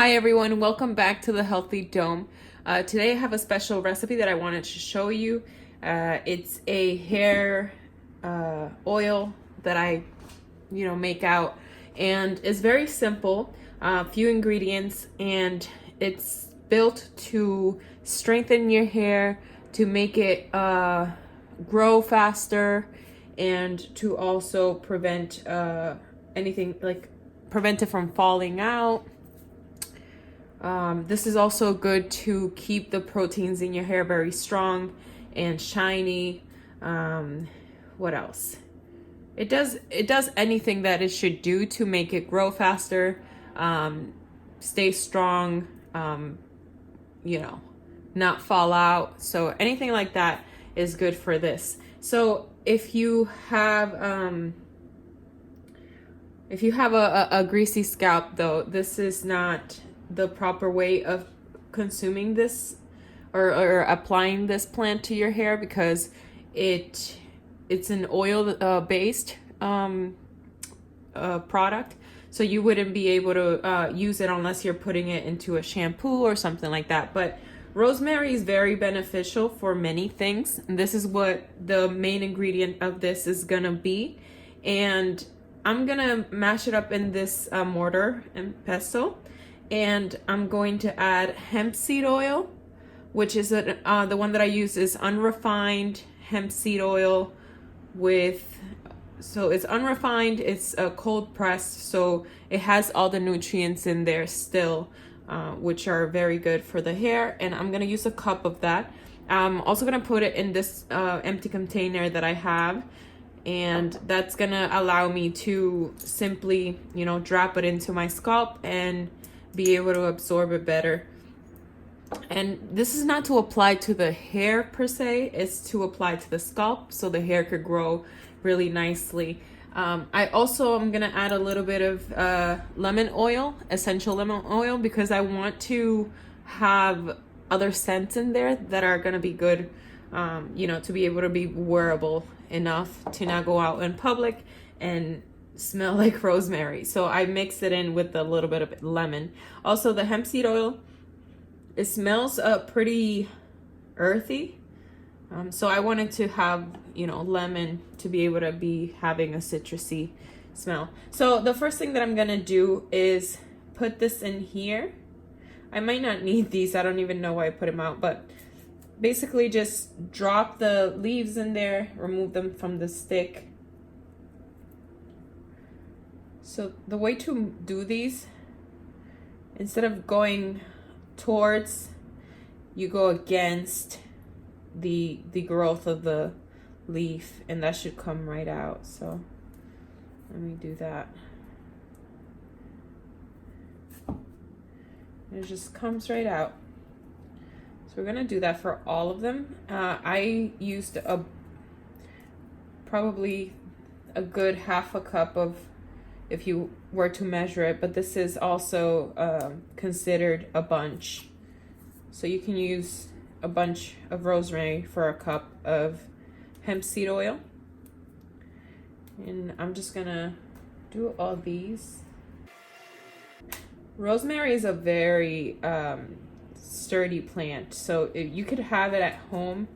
Hi everyone, welcome back to the Healthy Dome. Today I have a special recipe that I wanted to show you. It's a hair oil that I make out, and it's very simple, few ingredients, and it's built to strengthen your hair, to make it grow faster, and to also prevent prevent it from falling out. This is also good to keep the proteins in your hair very strong and shiny. What else? It does anything that it should do to make it grow faster, stay strong, not fall out. So anything like that is good for this. So if you have a greasy scalp, though, this is not the proper way of consuming this or applying this plant to your hair, because it's an oil based product, so you wouldn't be able to use it unless you're putting it into a shampoo or something like that. But rosemary is very beneficial for many things, and this is what the main ingredient of this is gonna be. And I'm gonna mash it up in this mortar and pestle, and I'm going to add hemp seed oil, which is the one that I use is unrefined hemp seed oil so it's unrefined, it's cold pressed, so it has all the nutrients in there still, which are very good for the hair. And I'm gonna use a cup of that. I'm also gonna put it in this empty container that I have, and that's gonna allow me to simply drop it into my scalp and be able to absorb it better. And this is not to apply to the hair per se, it's to apply to the scalp so the hair could grow really nicely. I also am gonna add a little bit of lemon oil, essential lemon oil, because I want to have other scents in there that are gonna be good, to be able to be wearable enough to not go out in public and smell like rosemary. So I mix it in with a little bit of lemon. Also, the hemp seed oil, it smells pretty earthy. So I wanted to have, lemon to be able to be having a citrusy smell. So the first thing that I'm gonna do is put this in here. I might not need these. I don't even know why I put them out, but basically just drop the leaves in there, remove them from the stick. So the way to do these, instead of going towards, you go against the growth of the leaf, and that should come right out. So let me do that. It just comes right out. So we're gonna do that for all of them. I used probably a good half a cup of, if you were to measure it, but this is also considered a bunch. So you can use a bunch of rosemary for a cup of hemp seed oil. And I'm just gonna do all these. Rosemary is a very sturdy plant, so you could have it at home,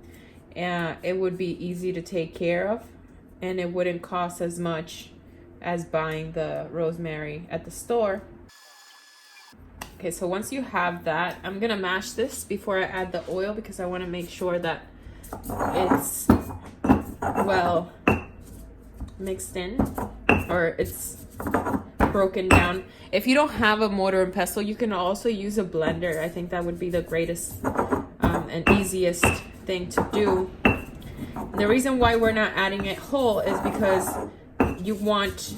and it would be easy to take care of, and it wouldn't cost as much as buying the rosemary at the store. Okay, so once you have that, I'm gonna mash this before I add the oil, because I want to make sure that it's well mixed in, or it's broken down. If you don't have a mortar and pestle, you can also use a blender. I think that would be the greatest and easiest thing to do. The reason why we're not adding it whole is because you want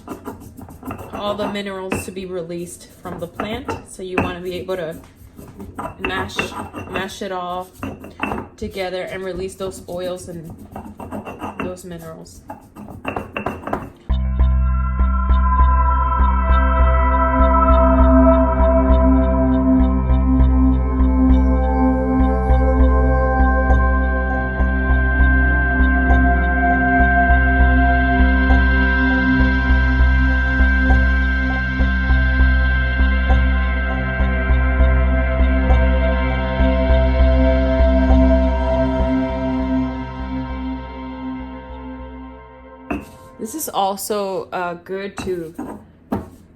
all the minerals to be released from the plant, so you want to be able to mash it all together and release those oils and those minerals. This is also good to,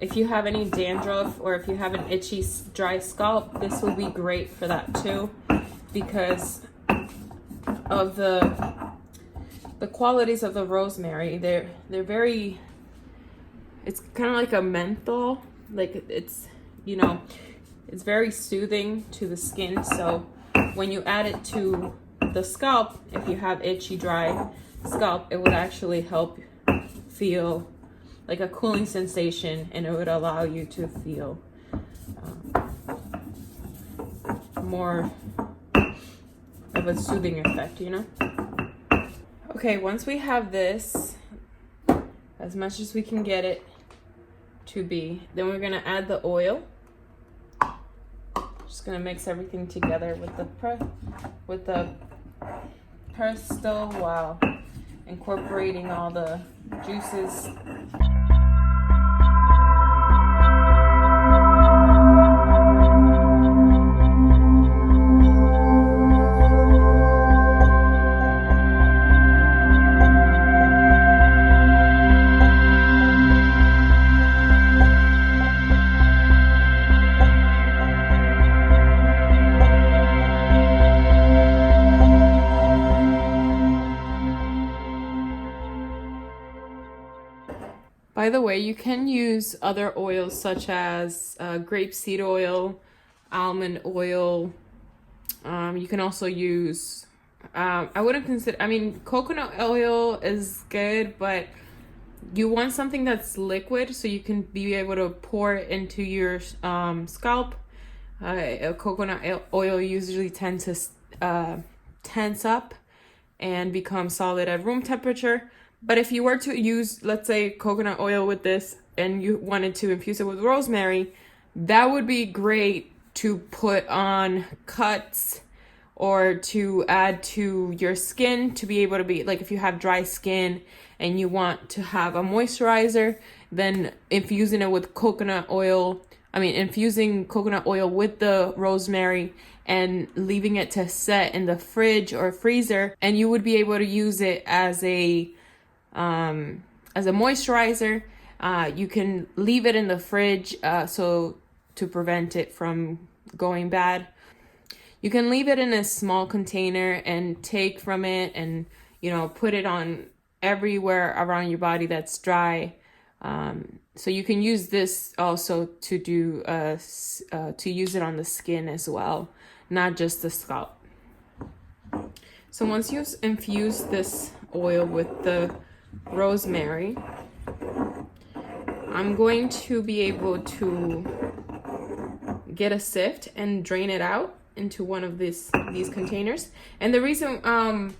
if you have any dandruff or if you have an itchy, dry scalp, this will be great for that too, because of the qualities of the rosemary. They're very, it's kind of like a menthol, like it's, you know, it's very soothing to the skin. So when you add it to the scalp, if you have itchy, dry scalp, it would actually help feel like a cooling sensation, and it would allow you to feel more of a soothing effect, you know? Okay, once we have this, as much as we can get it to be, then we're gonna add the oil. Just gonna mix everything together with the pesto while incorporating all the juices. By the way, you can use other oils such as grapeseed oil, almond oil. You can also use, I wouldn't consider, I mean, coconut oil is good, but you want something that's liquid so you can be able to pour it into your scalp. Coconut oil usually tends to tense up and become solid at room temperature. But if you were to use, let's say, coconut oil with this and you wanted to infuse it with rosemary, that would be great to put on cuts or to add to your skin to be able to be, like if you have dry skin and you want to have a moisturizer, then infusing it with coconut oil, infusing coconut oil with the rosemary and leaving it to set in the fridge or freezer, and you would be able to use it as a moisturizer. You can leave it in the fridge so to prevent it from going bad. You can leave it in a small container and take from it and, you know, put it on everywhere around your body that's dry. So you can use this also to do to use it on the skin as well, not just the scalp. So once you infuse this oil with the rosemary, I'm going to be able to get a sift and drain it out into one of these containers. And the reason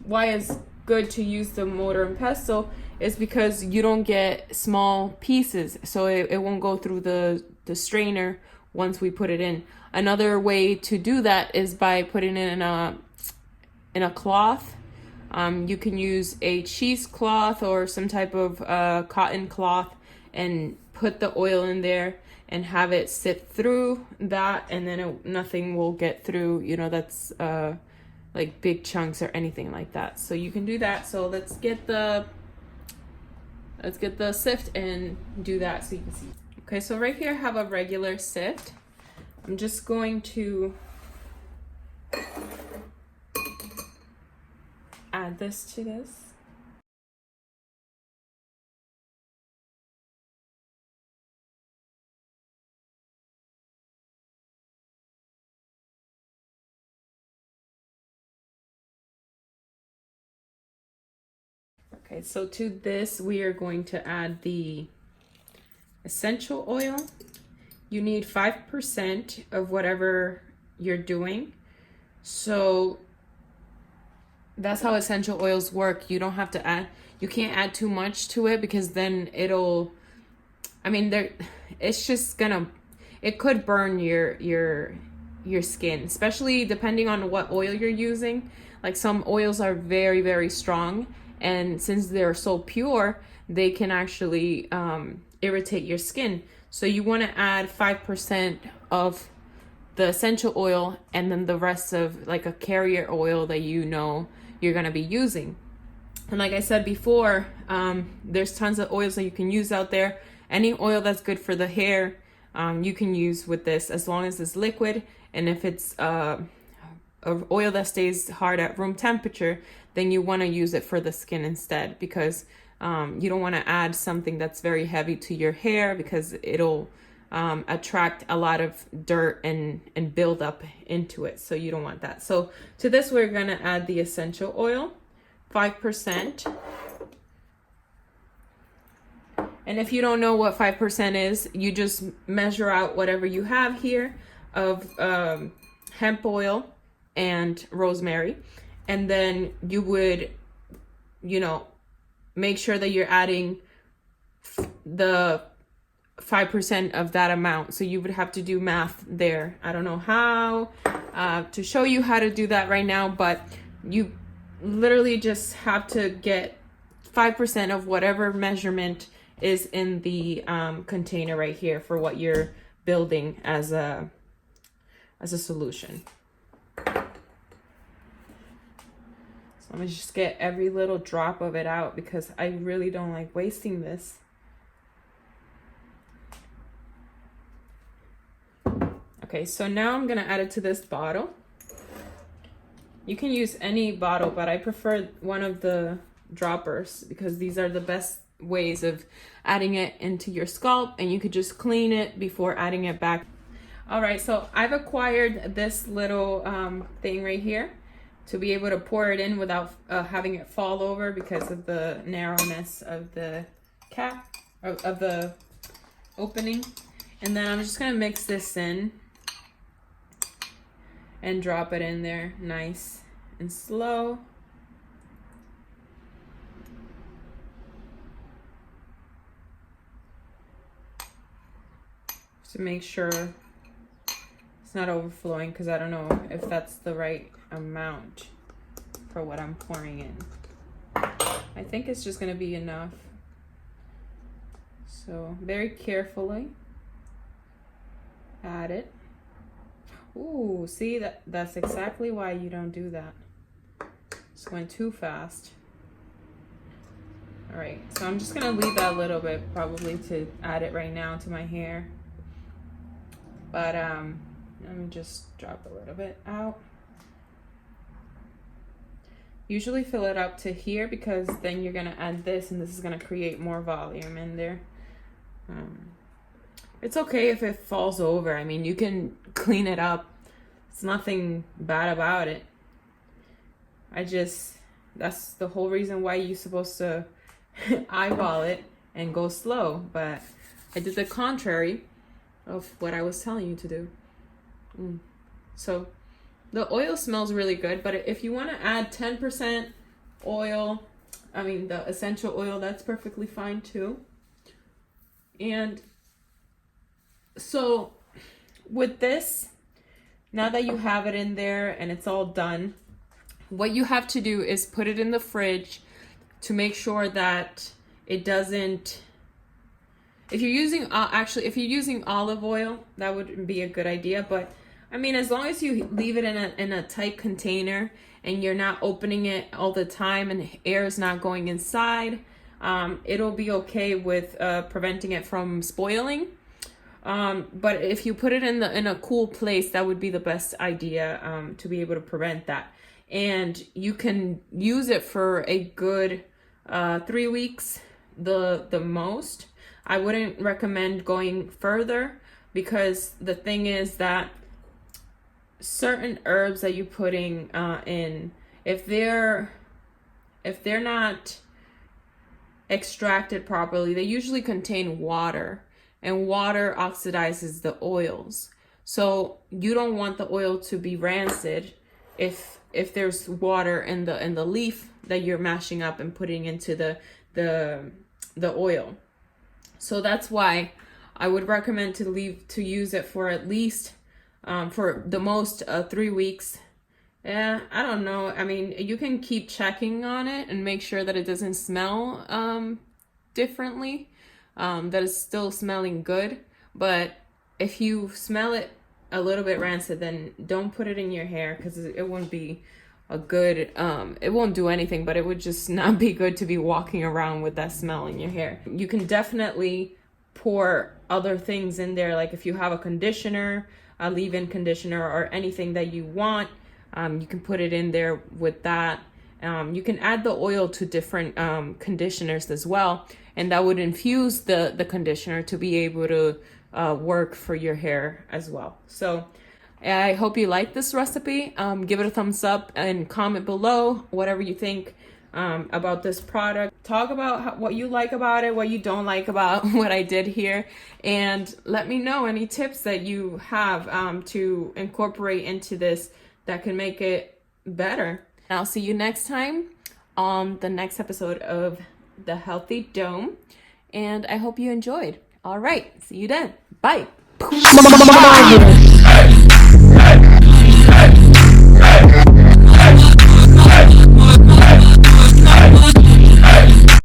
why it's good to use the mortar and pestle is because you don't get small pieces, so it won't go through the strainer once we put it in. Another way to do that is by putting it in a cloth. You can use a cheesecloth or some type of cotton cloth and put the oil in there and have it sit through that, and then nothing will get through, you know, that's like big chunks or anything like that. So you can do that. So let's get the sift and do that so you can see. Okay, so right here I have a regular sift. I'm just going to add this to this. Okay, so to this we are going to add the essential oil. You need 5% of whatever you're doing. So that's how essential oils work. You don't have to add, you can't add too much to it because then it'll, it's just gonna, it could burn your skin, especially depending on what oil you're using. Like some oils are very, very strong, and since they're so pure, they can actually irritate your skin. So you want to add 5% of the essential oil and then the rest of like a carrier oil that you know you're going to be using. And like I said before, there's tons of oils that you can use out there. Any oil that's good for the hair, you can use with this, as long as it's liquid. And if it's a oil that stays hard at room temperature, then you want to use it for the skin instead, because you don't want to add something that's very heavy to your hair, because it'll attract a lot of dirt and build up into it. So you don't want that. So to this, we're going to add the essential oil, 5%. And if you don't know what 5% is, you just measure out whatever you have here of hemp oil and rosemary. And then you would, you know, make sure that you're adding the 5% of that amount. So you would have to do math there. I don't know how to show you how to do that right now, but you literally just have to get 5% of whatever measurement is in the container right here for what you're building as a solution. So I'm gonna just get every little drop of it out, because I really don't like wasting this. Okay, so now I'm gonna add it to this bottle. You can use any bottle, but I prefer one of the droppers, because these are the best ways of adding it into your scalp, and you could just clean it before adding it back. All right, so I've acquired this little thing right here to be able to pour it in without having it fall over, because of the narrowness of the cap, of the opening. And then I'm just gonna mix this in and drop it in there nice and slow. To make sure it's not overflowing, because I don't know if that's the right amount for what I'm pouring in. I think it's just gonna be enough. So very carefully add it. Ooh, see, that's exactly why you don't do that. Just went too fast. All right, so I'm just gonna leave that a little bit, probably, to add it right now to my hair. But let me just drop a little bit out. Usually fill it up to here, because then you're gonna add this, and this is gonna create more volume in there. It's okay if it falls over. I mean, you can clean it up. It's nothing bad about it. That's the whole reason why you're supposed to eyeball it and go slow. But I did the contrary of what I was telling you to do. So the oil smells really good, but if you want to add 10% oil, I mean the essential oil, that's perfectly fine too. And so with this, now that you have it in there and it's all done, what you have to do is put it in the fridge to make sure that it doesn't. If you're using if you're using olive oil, that would be a good idea. But I mean, as long as you leave it in a tight container and you're not opening it all the time and air is not going inside, it'll be okay with preventing it from spoiling. But if you put it in a cool place, that would be the best idea to be able to prevent that. And you can use it for a good 3 weeks, the most. I wouldn't recommend going further, because the thing is that certain herbs that you're putting in, if they're not extracted properly, they usually contain water, and water oxidizes the oils. So you don't want the oil to be rancid if there's water in the leaf that you're mashing up and putting into the oil. So that's why I would recommend to use it for at least for the most 3 weeks. Yeah, I don't know. I mean, you can keep checking on it and make sure that it doesn't smell differently, that it's still smelling good. But if you smell it a little bit rancid, then don't put it in your hair, because it won't be a good, it won't do anything, but it would just not be good to be walking around with that smell in your hair. You can definitely pour other things in there, like if you have a conditioner, a leave-in conditioner, or anything that you want, you can put it in there with that. You can add the oil to different conditioners as well, and that would infuse the conditioner to be able to work for your hair as well. So I hope you like this recipe. Give it a thumbs up and comment below whatever you think about this product. Talk about what you like about it, what you don't like about what I did here, and let me know any tips that you have to incorporate into this that can make it better. I'll see you next time on the next episode of The Healthy Dome, and I hope you enjoyed. All right, see you then. Bye.